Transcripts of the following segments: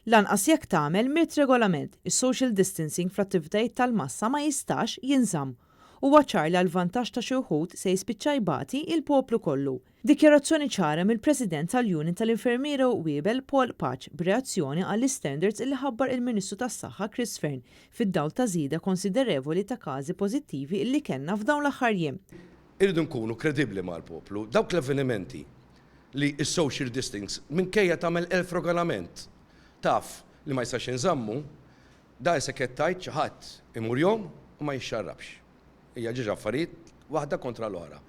Lanqas jekk tagħmel mirt regolament, is-social distancing fl-attivitajiet tal-massa ma jistax jinżamm. Huwa ċar li għall-vantaġġ ta' xi wħud se jispiċċa jbagħti il-poplu kollu. Dikjarazzjoni ċara mill-President tal-Union tal-Infermiera u Wiebel Paul Patch b'reazzjoni għall-standards li ħabbar il-Ministru tas-Saħħa Chris Fern fid-dawl ta' żieda konsiderevoli ta' każi pożittivi li kellna f'dawn l-aħħar jiem. Irridu nkunu kredibbli mal-poplu. Dawk l-avvenimenti li s-social distance minkejja tagħmel 1000 regolament taf li ma jistax inżammu, da jsekettajt xi ħadd imur jom u ma jixxarrabx. Hija ġiġ affarijiet waħda kontra l-oħra.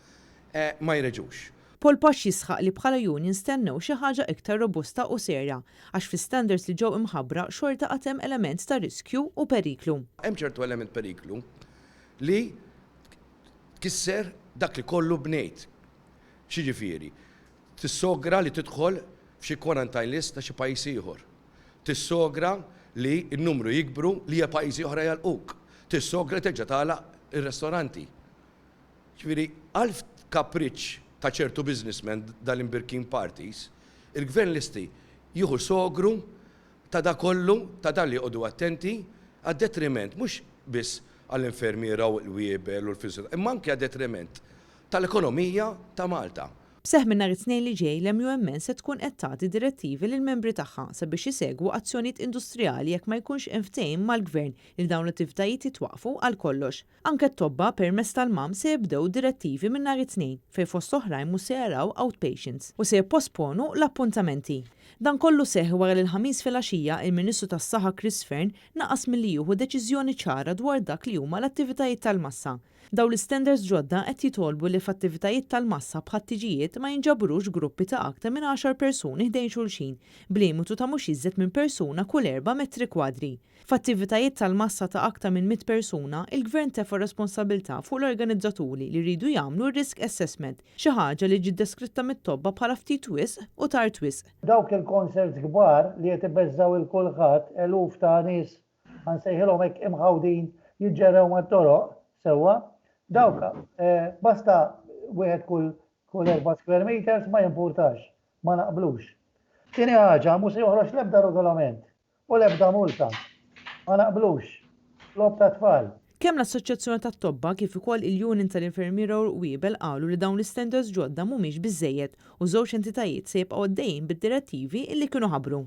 Ma jreġux. Paul Patch jisħaq li bħala union stennew xi ħaġa iktar robusta u serja għax fi-standards li ġew imħabbra xorta qatt hemm element ta' riskju u periklu. Hemm ċertu element periklu li kisser dak li kollu bnejt. Xiġifieri, tissogra li tidħol f'xi quarantine list ta' xi pajjiż ieħor. Tissogra li n-numru jikbru li hija pajjiżi oħra jalquk. Tissogra terġa' tagħlaq ir-restoranti. Ġifieri, għalf kapriċċ ta' ċertu businessmen dal-imbirkin parties, il-gvern listi jieħu sogru ta' da kollu, ta' dan li jqogħdu attenti għad-detriment, mhux biss għall-infermiera u l-wiebel u l-fiżjoloġija, imma anke għad-detriment tal-ekonomija ta' Malta. B'seħħ minn nhar it-tnejn li ġej l-MUMN se tkun qed tagħti direttivi lill-membri tagħha sabiex isegwu azzjonijiet industrijali jekk ma jkunx hemm ftehim mal-gvern li dawn l-attivitajiet jitwaqfu għal kollox. Anke t-tobba permezz tal-mam se jibdew direttivi minn nhar it-tnejn fejn fost oħrajn mhux se jaraw outpatients u se jipposponu l-appuntamenti. Dan kollu seħħ wara li l-ħamis filgħaxija il-Ministru tas-Saħħa Chris Fern naqas milli jieħu deċiżjoni ċara dwar dak li huma l-attivitajiet tal-massa. Daw l-standards ġodda qed jitolbu li f'attivitajiet tal-massa bħat-tiġijiet ma jinġabrux gruppi ta' aktar minn 10 persuni ħdejn xulxin, b'limitu ta' mhux iżjed minn persuna kull 4 metri kwadri. F'attivitajiet tal-massa ta' aktar minn 100 persuna, il-Gvern tefa' responsabilità fuq l-organizzaturi li jridu jagħmlu risk assessment, xi ħaġa li ġiet deskritta mit-tobba bħala ftit wisq u tard wisq. Dawk il-konserts kbar li qed ibeżżaw il-kulħadd eluf ta' nies ħansejħilhom hekk imħawdin jiġġerew mat-toroq sewwa. Dawk, basta wieħed kull 4 square meters ma jimpurtax, ma naqblux. Tieni ħaġa mhux se joħroġ l-ebda regolament u l-ebda multa. Ma naqblux. Lob ta' tfal. Kemm l-Assoċjazzjoni tat-Tobba kif ukoll il-Union tal-Infermiera u Wiebel qalu li dawn l-istandards ġodda mhumiex biżżejjed u żewġ entitajiet se jibqgħu għaddejjin bid-direttivi li kienu ħabbru.